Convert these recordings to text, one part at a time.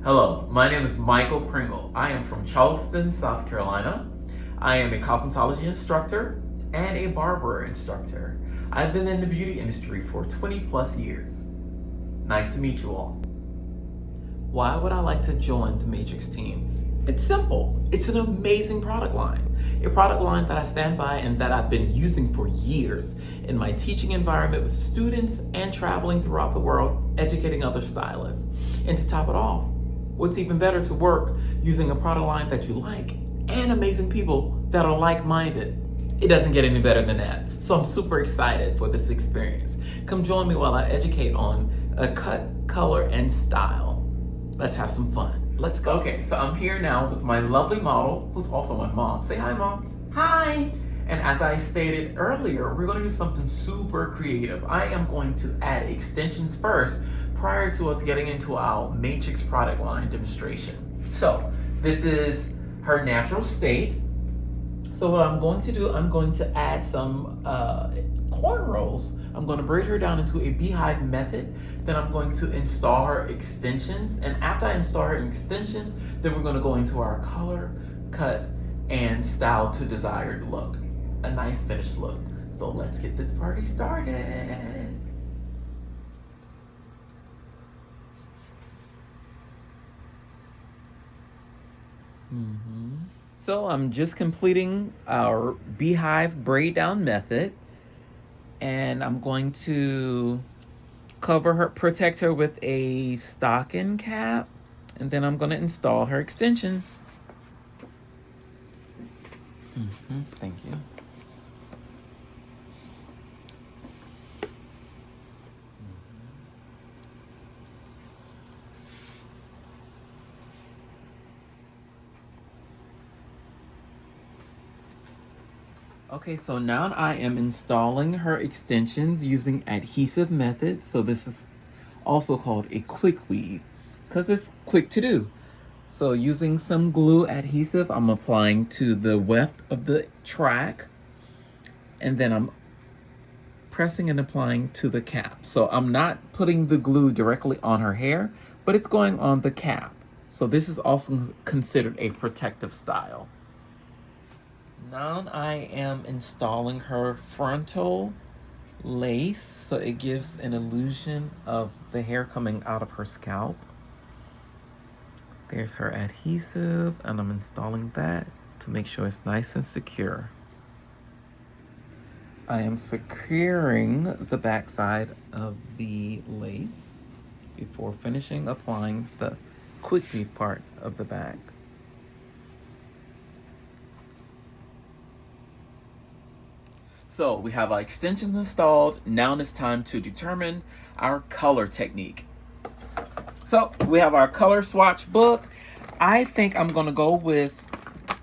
Hello, my name is Michael Pringle. I am from Charleston, South Carolina. I am a cosmetology instructor and a barber instructor. I've been in the beauty industry for 20 plus years. Nice to meet you all. Why would I like to join the Matrix team? It's simple. It's an amazing product line. A product line that I stand by and that I've been using for years in my teaching environment with students and traveling throughout the world, educating other stylists. And to top it off, what's even better to work using a product line that you like and amazing people that are like-minded. It doesn't get any better than that. So I'm super excited for this experience. Come join me while I educate on a cut, color, and style. Let's have some fun. Let's go. Okay, so I'm here now with my lovely model, who's also my mom. Say hi, Mom. Hi. And as I stated earlier, we're going to do something super creative. I am going to add extensions first prior to us getting into our Matrix product line demonstration. So this is her natural state. So what I'm going to do, I'm going to add some cornrows. I'm going to braid her down into a beehive method. Then I'm going to install her extensions. And after I install her extensions, then we're going to go into our color, cut, and style to desired look. A nice finished look. So let's get this party started. So I'm just completing our beehive braid down method, and I'm going to protect her with a stocking cap, and then I'm going to install her extensions. Thank you. Okay, so now I am installing her extensions using adhesive method. So this is also called a quick weave because it's quick to do. So using some glue adhesive, I'm applying to the weft of the track, and then I'm pressing and applying to the cap. So I'm not putting the glue directly on her hair, but it's going on the cap. So this is also considered a protective style. Now I am installing her frontal lace, so it gives an illusion of the hair coming out of her scalp. There's her adhesive, and I'm installing that to make sure it's nice and secure. I am securing the backside of the lace before finishing applying the quick weave part of the back. So we have our extensions installed. Now it's time to determine our color technique. So we have our color swatch book. I think I'm gonna go with,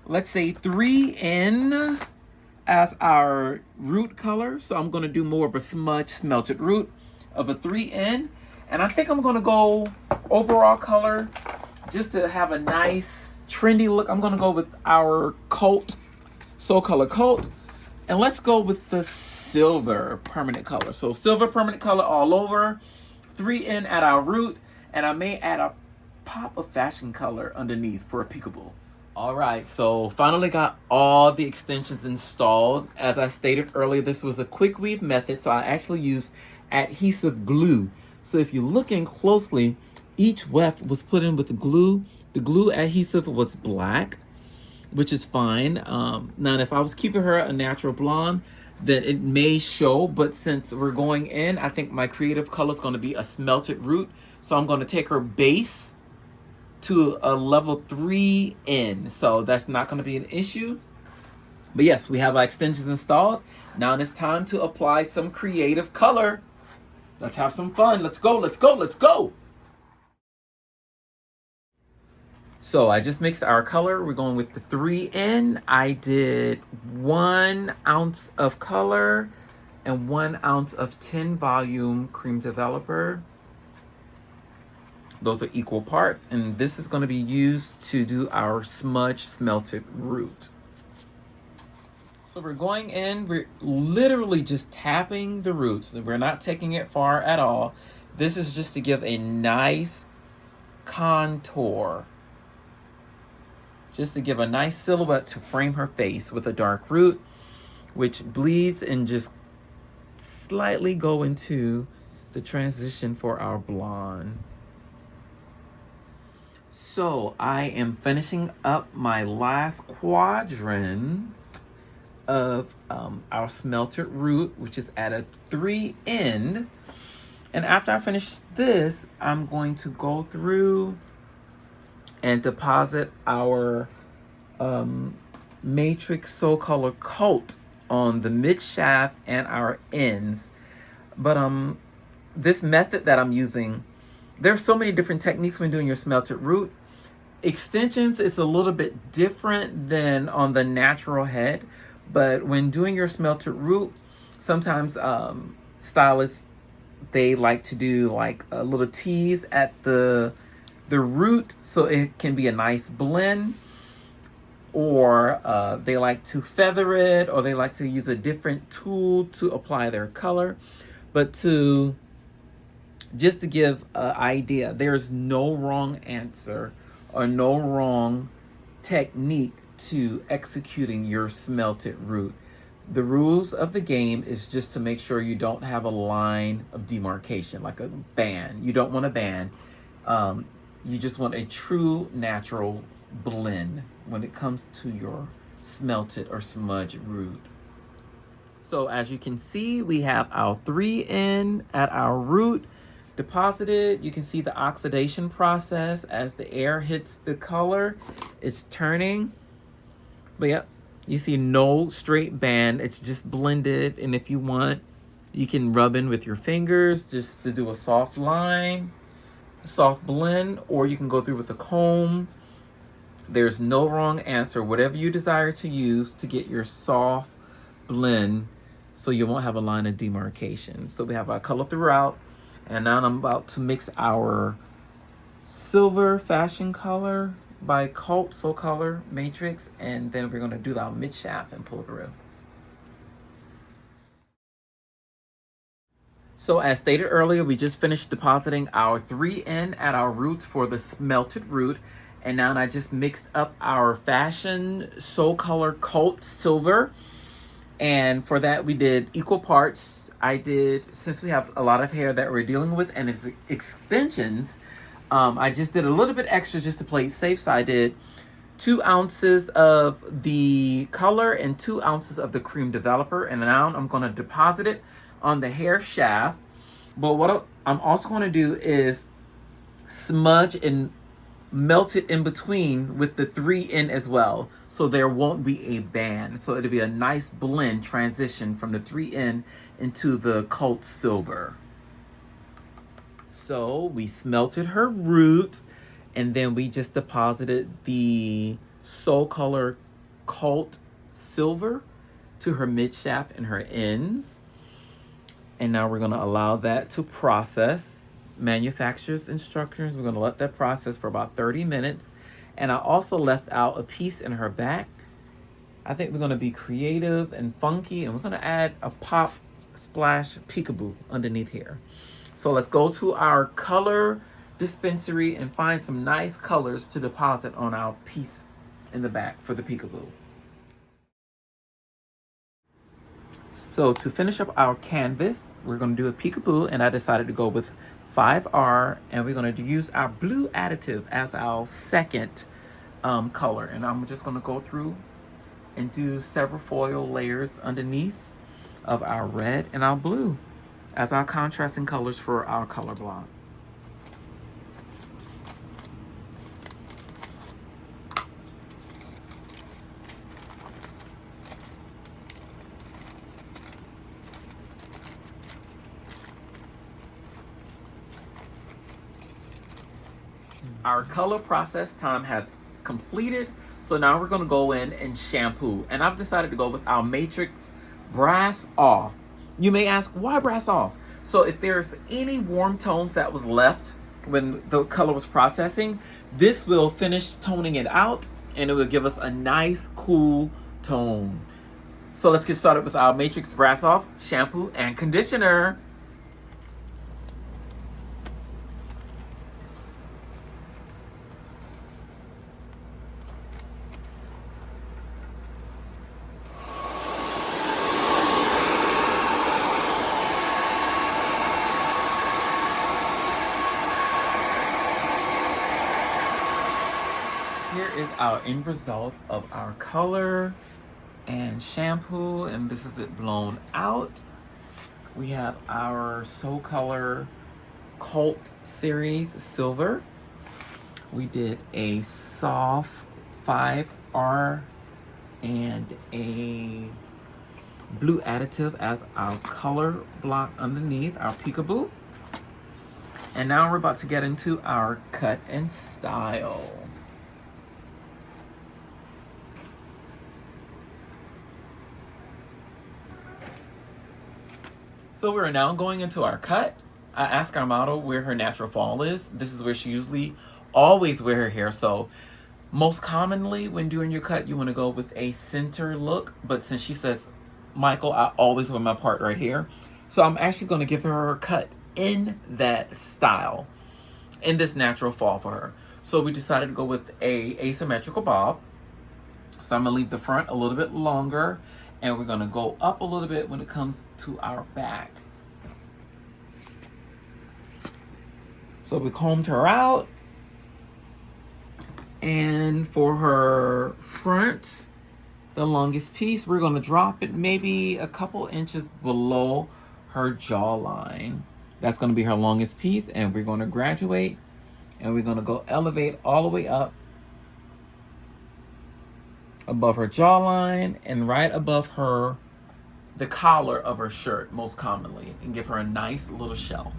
let's say 3N as our root color. So I'm gonna do more of a smudge smelted root of a 3N. And I think I'm gonna go overall color just to have a nice trendy look. I'm gonna go with our Cult, Soul Color Cult. And let's go with the silver permanent color. So silver permanent color all over, 3N at our root, and I may add a pop of fashion color underneath for a peekaboo. All right, so finally got all the extensions installed. As I stated earlier, this was a quick weave method, so I actually used adhesive glue. So if you're looking closely, each weft was put in with glue. The glue adhesive was black, which is fine. Now, if I was keeping her a natural blonde, then it may show, but since we're going in, I think my creative color is going to be a smelted root. So I'm going to take her base to a level 3N. So that's not going to be an issue. But yes, we have our extensions installed. Now it's time to apply some creative color. Let's have some fun. Let's go, let's go, let's go. So I just mixed our color. We're going with the 3N. I did 1 ounce of color and 1 ounce of 10 volume cream developer. Those are equal parts. And this is going to be used to do our smudge smelted root. So we're going in, we're literally just tapping the roots. We're not taking it far at all. This is just to give a nice contour, just to give a nice silhouette to frame her face with a dark root, which bleeds and just slightly go into the transition for our blonde. So I am finishing up my last quadrant of our smelted root, which is at a 3 end. And after I finish this, I'm going to go through and deposit our matrix Soul Color coat on the mid shaft and our ends. But this method that I'm using, there's so many different techniques when doing your smelted root. Extensions is a little bit different than on the natural head, but when doing your smelted root, sometimes stylists, they like to do like a little tease at the root so it can be a nice blend, or they like to feather it, or they like to use a different tool to apply their color. But just to give an idea, there's no wrong answer or no wrong technique to executing your smelted root. The rules of the game is just to make sure you don't have a line of demarcation, like a band. You don't want a band. You just want a true natural blend when it comes to your smelted or smudged root. So as you can see, we have our 3 end at our root deposited. You can see the oxidation process as the air hits the color. It's turning. But yep, you see no straight band. It's just blended. And if you want, you can rub in with your fingers just to do a soft line, a soft blend, or you can go through with a comb. There's no wrong answer. Whatever you desire to use to get your soft blend so you won't have a line of demarcation. So we have our color throughout. And now I'm about to mix our silver fashion color by Cult Soul Color Matrix, and then we're going to do our mid shaft and pull through. So as stated earlier, we just finished depositing our 3 end at our roots for the smelted root, and now I just mixed up our fashion Soul Color Cult Silver, and for that we did equal parts. I did, since we have a lot of hair that we're dealing with and it's extensions, I just did a little bit extra just to play it safe. So I did 2 ounces of the color and 2 ounces of the cream developer. And now I'm going to deposit it on the hair shaft. But what I'm also going to do is smudge and melt it in between with the 3 end as well. So there won't be a band. So it'll be a nice blend transition from the 3 end into the Cult Silver. So we smelted her root, and then we just deposited the Soul Color Cult Silver to her mid shaft and her ends. And now we're going to allow that to process. Manufacturer's instructions, we're going to let that process for about 30 minutes. And I also left out a piece in her back. I think we're going to be creative and funky, and we're going to add a pop splash peekaboo underneath here. So let's go to our color dispensary and find some nice colors to deposit on our piece in the back for the peekaboo. So to finish up our canvas, we're going to do a peekaboo, and I decided to go with 5R, and we're going to use our blue additive as our second color. And I'm just going to go through and do several foil layers underneath of our red and our blue as our contrasting colors for our color block. Our color process time has completed, so now we're going to go in and shampoo. And I've decided to go with our Matrix Brass Off. You may ask, why Brass Off? So if there's any warm tones that was left when the color was processing, this will finish toning it out, and it will give us a nice cool tone. So let's get started with our Matrix Brass Off shampoo and conditioner. Here is our end result of our color and shampoo, and this is it blown out. We have our So Color Cult Series Silver. We did a soft 5R and a blue additive as our color block underneath our peekaboo. And now we're about to get into our cut and style. So we're now going into our cut. I asked our model where her natural fall is. This is where she usually always wear her hair. So most commonly when doing your cut, you want to go with a center look. But since she says, Michael, I always wear my part right here. So I'm actually going to give her a cut in that style, in this natural fall for her. So we decided to go with a asymmetrical bob. So I'm going to leave the front a little bit longer, and we're going to go up a little bit when it comes to our back. So we combed her out. And for her front, the longest piece, we're going to drop it maybe a couple inches below her jawline. That's going to be her longest piece, and we're going to graduate, and we're going to go elevate all the way up above her jawline and right above her, the collar of her shirt most commonly, and give her a nice little shell.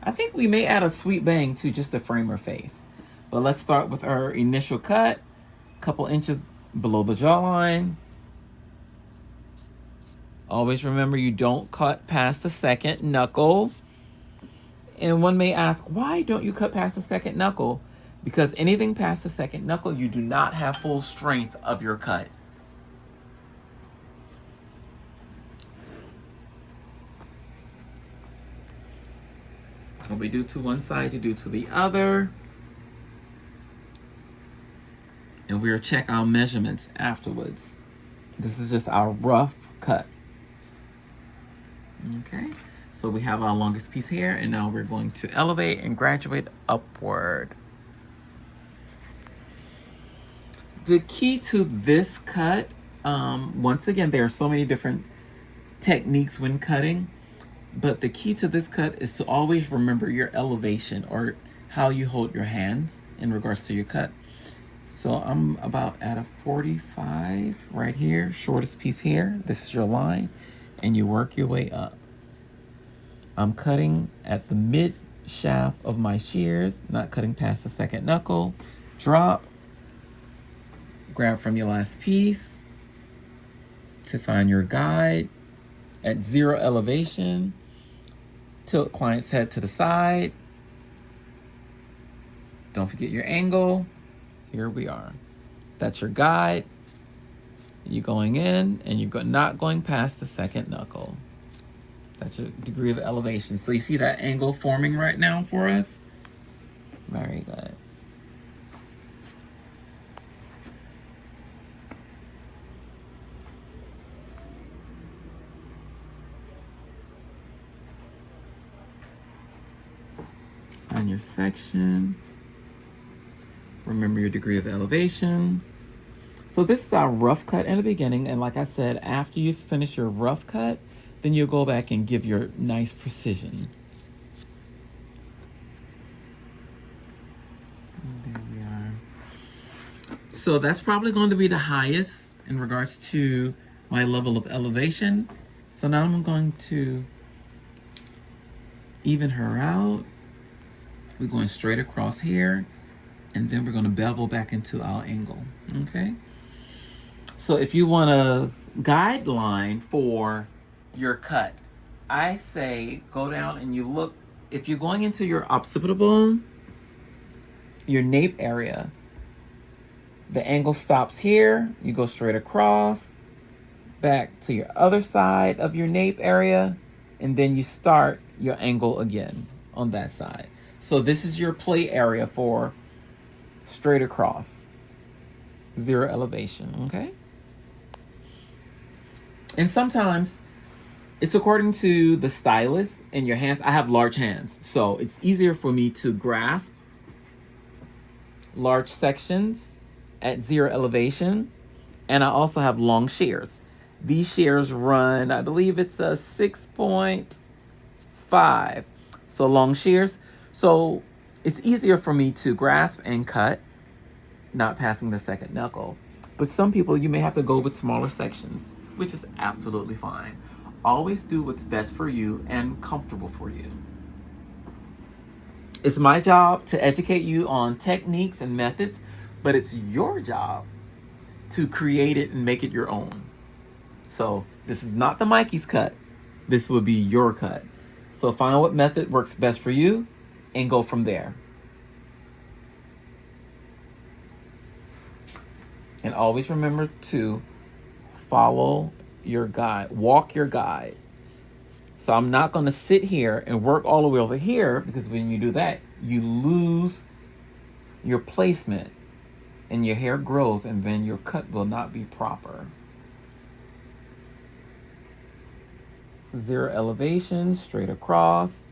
I think we may add a sweet bang too, just to frame her face. But let's start with our initial cut, a couple inches below the jawline. Always remember, you don't cut past the second knuckle. And one may ask, why don't you cut past the second knuckle? Because anything past the second knuckle, you do not have full strength of your cut. What we do to one side, you do to the other. And we'll check our measurements afterwards. This is just our rough cut. Okay, so we have our longest piece here, and now we're going to elevate and graduate upward. The key to this cut, once again, there are so many different techniques when cutting, but the key to this cut is to always remember your elevation, or how you hold your hands in regards to your cut. So I'm about at a 45 right here, shortest piece here. This is your line, and you work your way up. I'm cutting at the mid shaft of my shears, not cutting past the second knuckle. Drop, grab from your last piece to find your guide at 0 elevation. Tilt client's head to the side. Don't forget your angle. Here we are. That's your guide. You're going in, and you're not going past the second knuckle. That's your degree of elevation. So you see that angle forming right now for us? Very good. Find your section. Remember your degree of elevation. So this is our rough cut in the beginning, and like I said, after you finish your rough cut, then you'll go back and give your nice precision. And there we are. So that's probably going to be the highest in regards to my level of elevation. So now I'm going to even her out. We're going straight across here, and then we're going to bevel back into our angle, okay? So if you want a guideline for your cut, I say go down and you look, if you're going into your occipital bone, your nape area, the angle stops here, you go straight across, back to your other side of your nape area, and then you start your angle again on that side. So this is your play area for straight across, 0 elevation, okay? And sometimes It's according to the stylist and your hands. I have large hands, so it's easier for me to grasp large sections at 0 elevation. And I also have long shears. These shears run, I believe it's a 6.5. So long shears. So it's easier for me to grasp and cut, not passing the second knuckle. But some people, you may have to go with smaller sections, which is absolutely fine. Always do what's best for you and comfortable for you. It's my job to educate you on techniques and methods, but it's your job to create it and make it your own. So this is not the Mikey's cut. This will be your cut. So find what method works best for you and go from there. And always remember to follow your guide, walk your guide. So I'm not going to sit here and work all the way over here, because when you do that, you lose your placement and your hair grows, and then your cut will not be proper. 0 elevation, straight across.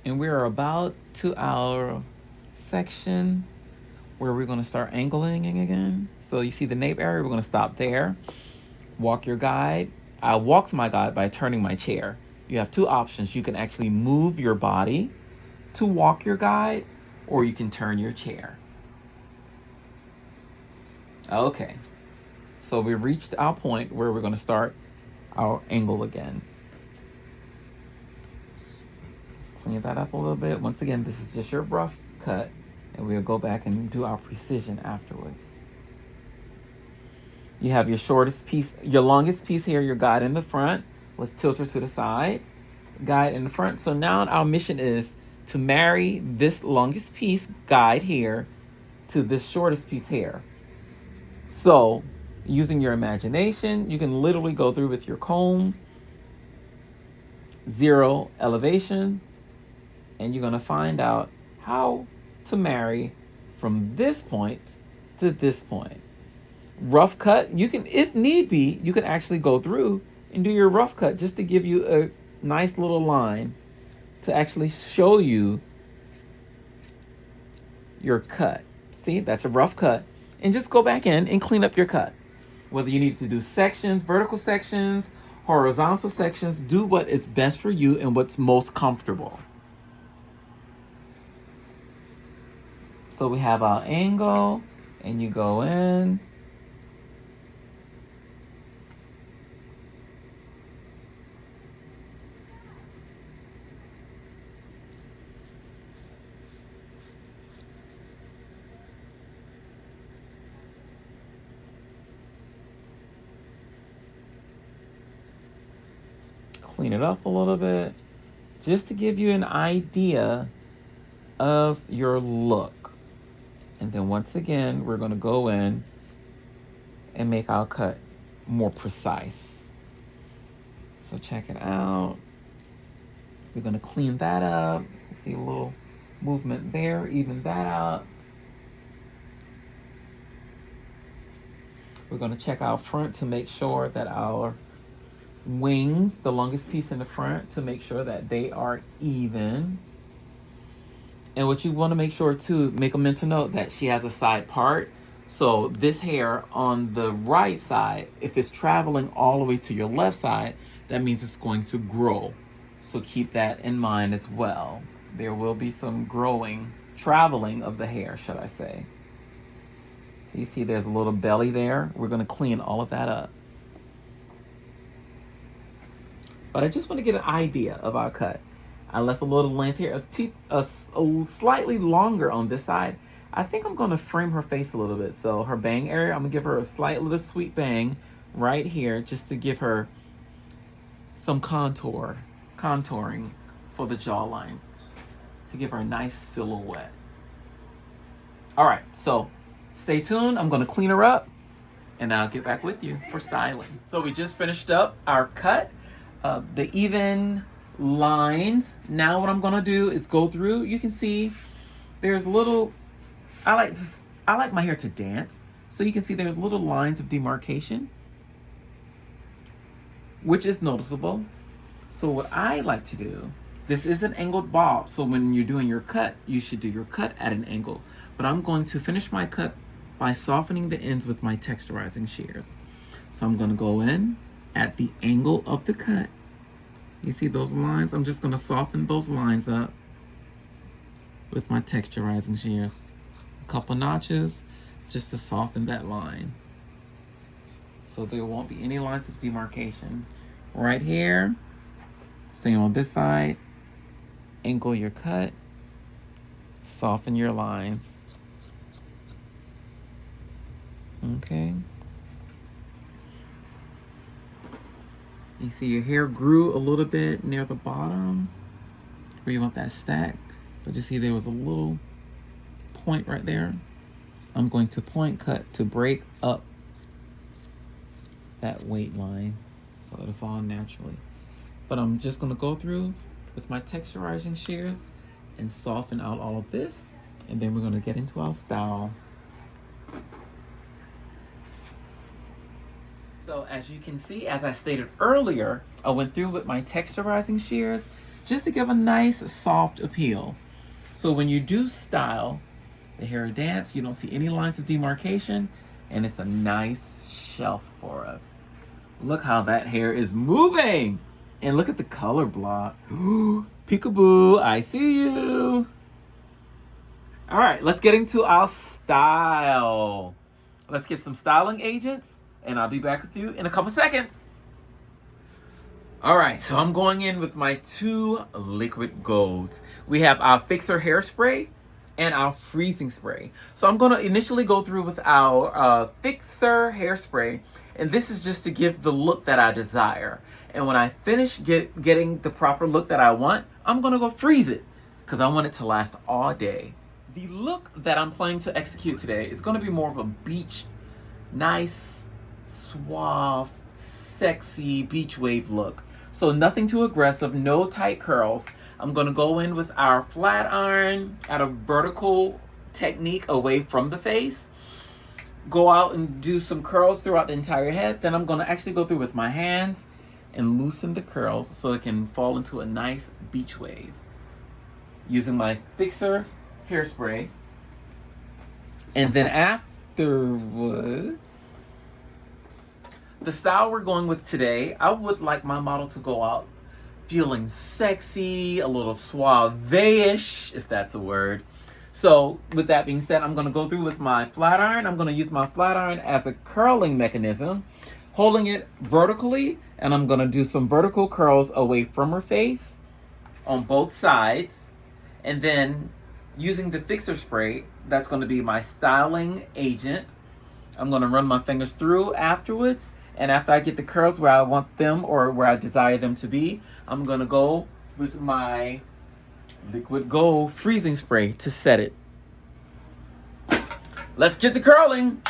And we're about to our section where we're going to start angling again. So you see the nape area, we're going to stop there. Walk your guide. I walked my guide by turning my chair. You have two options. You can actually move your body to walk your guide, or you can turn your chair. Okay, so we reached our point where we're going to start our angle again. Clean that up a little bit. Once again, this is just your rough cut, and we'll go back and do our precision afterwards. You have your shortest piece, your longest piece here, your guide in the front. Let's tilt her to the side. Guide in the front. So now our mission is to marry this longest piece, guide here, to this shortest piece here. So using your imagination, you can literally go through with your comb, 0 elevation, and you're going to find out how to marry from this point to this point. Rough cut, you can, if need be, you can actually go through and do your rough cut just to give you a nice little line to actually show you your cut. See, that's a rough cut. And just go back in and clean up your cut. Whether you need to do sections, vertical sections, horizontal sections, do what is best for you and what's most comfortable. So we have our angle, and you go in. Clean it up a little bit, just to give you an idea of your look. And then once again, we're going to go in and make our cut more precise. So check it out. We're going to clean that up. See a little movement there, even that out. We're going to check our front to make sure that our wings, the longest piece in the front, to make sure that they are even. And what you want to make sure too, make a mental note that she has a side part. So this hair on the right side, if it's traveling all the way to your left side, that means it's going to grow. So keep that in mind as well. There will be some growing, traveling of the hair, should I say. So you see there's a little belly there. We're going to clean all of that up. But I just want to get an idea of our cut. I left a little length here, a slightly longer on this side. I think I'm going to frame her face a little bit. So her bang area, I'm going to give her a slight little sweet bang right here, just to give her some contouring for the jawline to give her a nice silhouette. All right, so stay tuned. I'm gonna clean her up and I'll get back with you for styling. So we just finished up our cut, the even lines. Now what I'm gonna do is go through. You can see there's little, I like my hair to dance. So you can see there's little lines of demarcation, which is noticeable. So what I like to do, this is an angled bob. So when you're doing your cut, you should do your cut at an angle. But I'm going to finish my cut by softening the ends with my texturizing shears. So I'm gonna go in at the angle of the cut. You see those lines? I'm just gonna soften those lines up with my texturizing shears. A couple notches just to soften that line. So there won't be any lines of demarcation. Right here, same on this side. Angle your cut, soften your lines. Okay. You see your hair grew a little bit near the bottom where you want that stack, but you see there was a little point right there. I'm going to point cut to break up that weight line so it'll fall naturally. But I'm just gonna go through with my texturizing shears and soften out all of this, and then we're gonna get into our style. So as you can see, as I stated earlier, I went through with my texturizing shears just to give a nice soft appeal. So when you do style the hair dance, you don't see any lines of demarcation, and it's a nice shelf for us. Look how that hair is moving, and look at the color block. Peekaboo, I see you. All right, let's get into our style. Let's get some styling agents, and I'll be back with you in a couple seconds. All right, so I'm going in with my 2 liquid golds. We have our fixer hairspray and our freezing spray. So I'm gonna initially go through with our fixer hairspray, and this is just to give the look that I desire. And when I finish getting the proper look that I want, I'm gonna go freeze it because I want it to last all day. The look that I'm planning to execute today is gonna be more of a beach, nice, suave, sexy beach wave look. So nothing too aggressive, no tight curls. I'm gonna go in with our flat iron at a vertical technique away from the face. Go out and do some curls throughout the entire head. Then I'm gonna actually go through with my hands and loosen the curls so it can fall into a nice beach wave. Using my fixer hairspray. And then afterwards, the style we're going with today, I would like my model to go out feeling sexy, a little suave-ish, if that's a word. So with that being said, I'm gonna go through with my flat iron. I'm gonna use my flat iron as a curling mechanism, holding it vertically, and I'm gonna do some vertical curls away from her face on both sides. And then using the fixer spray, that's gonna be my styling agent. I'm gonna run my fingers through afterwards. And after I get the curls where I want them or where I desire them to be, I'm gonna go with my liquid gold freezing spray to set it. Let's get to curling.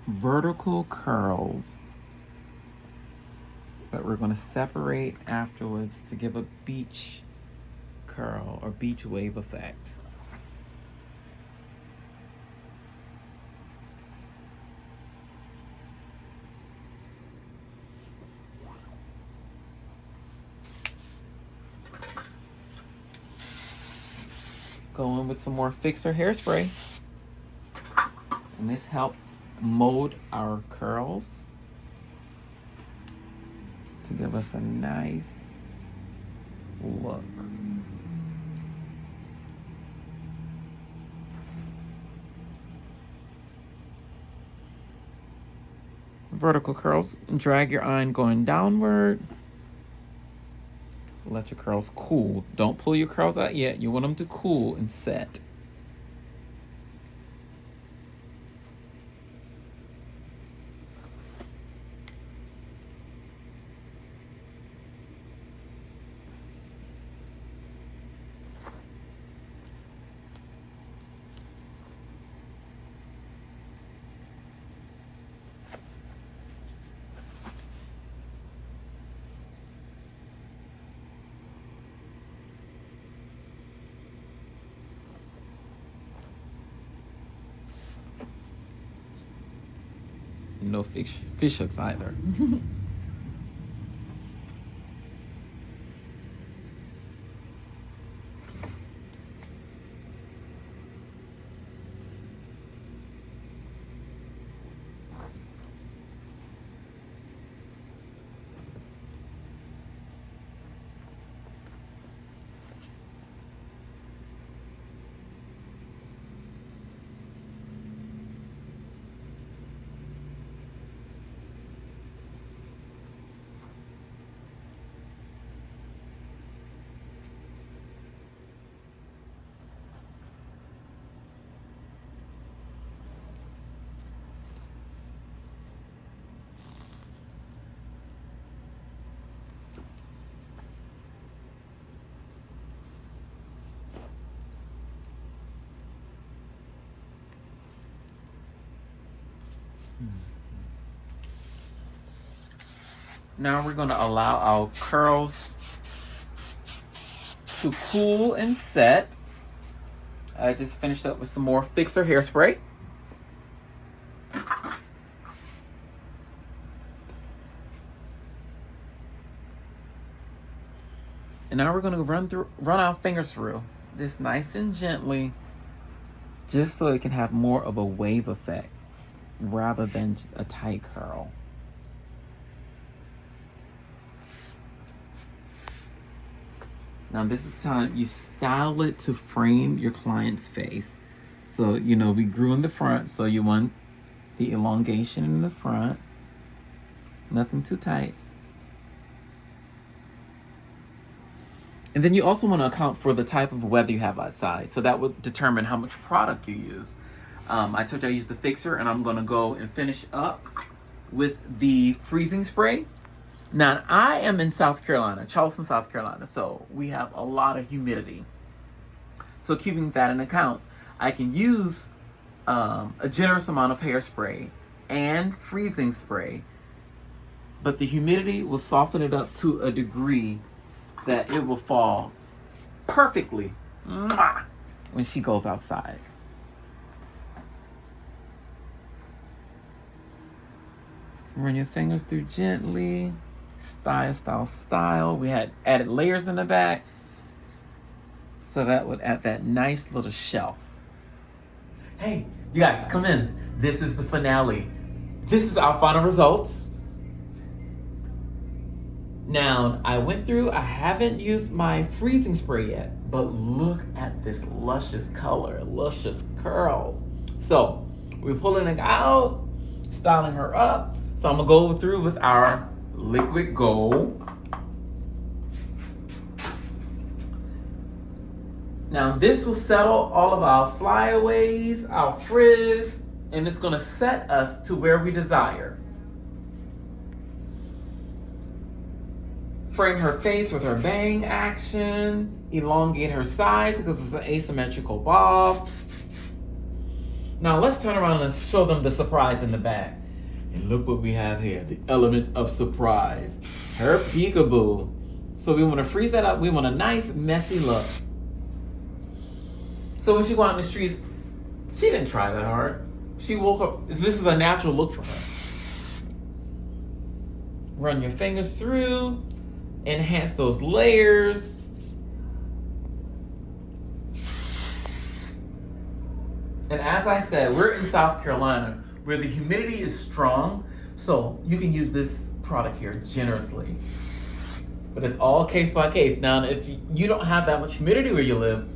Vertical curls that we're going to separate afterwards to give a beach curl or beach wave effect. Go in with some more Fixer hairspray. And this helps mold our curls to give us a nice look. Vertical curls, drag your iron going downward. Let your curls cool. Don't pull your curls out yet. You want them to cool and set. No fish hooks either. Now we're going to allow our curls to cool and set. I just finished up with some more Fixer hairspray. And now we're going to run our fingers through this nice and gently, just so it can have more of a wave effect rather than a tight curl. Now this is the time you style it to frame your client's face. So, we grew in the front, so you want the elongation in the front. Nothing too tight. And then you also want to account for the type of weather you have outside. So that will determine how much product you use. I told you I used the Fixer, and I'm going to go and finish up with the freezing spray. Now, I am in South Carolina, Charleston, South Carolina, so we have a lot of humidity. So keeping that in account, I can use a generous amount of hairspray and freezing spray, but the humidity will soften it up to a degree that it will fall perfectly when she goes outside. Run your fingers through gently. Style, style, style. We had added layers in the back, so that would add that nice little shelf. Hey, you guys, come in. This is the finale. This is our final results. Now, I went through, I haven't used my freezing spray yet, but look at this luscious color, luscious curls. So, we're pulling it out, styling her up. So I'm gonna go through with our liquid gold. Now this will settle all of our flyaways, our frizz, and it's gonna set us to where we desire. Frame her face with her bang action, elongate her sides because it's an asymmetrical bob. Now let's turn around and show them the surprise in the back. And look what we have here, the elements of surprise. Her peekaboo. So we want to freeze that up. We want a nice, messy look. So when she went out in the streets, she didn't try that hard. She woke up, this is a natural look for her. Run your fingers through, enhance those layers. And as I said, we're in South Carolina, where the humidity is strong, so you can use this product here generously. But it's all case by case. Now, if you don't have that much humidity where you live,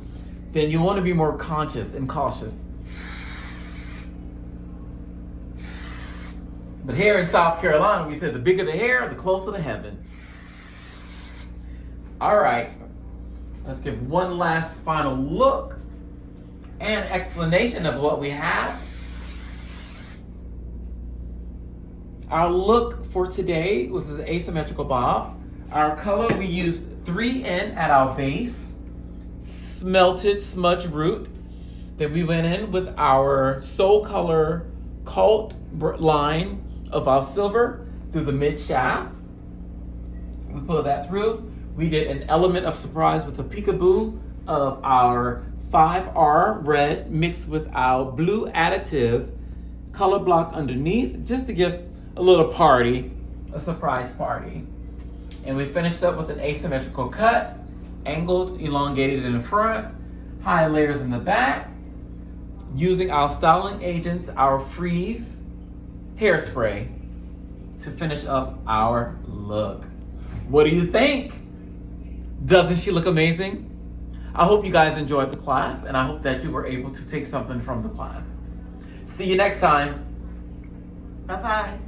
then you want to be more conscious and cautious. But here in South Carolina, we said the bigger the hair, the closer to heaven. All right, let's give one last final look and explanation of what we have. Our look for today was the asymmetrical bob. Our color, we used 3N at our base, smelted smudge root. Then we went in with our Soul Color Cult line of our silver through the mid shaft. We pulled that through. We did an element of surprise with a peekaboo of our 5R red mixed with our blue additive color block underneath, just to give a little party, a surprise party. And we finished up with an asymmetrical cut, angled, elongated in the front, high layers in the back, using our styling agents, our freeze hairspray to finish up our look. What do you think? Doesn't she look amazing? I hope you guys enjoyed the class, and I hope that you were able to take something from the class. See you next time. Bye-bye.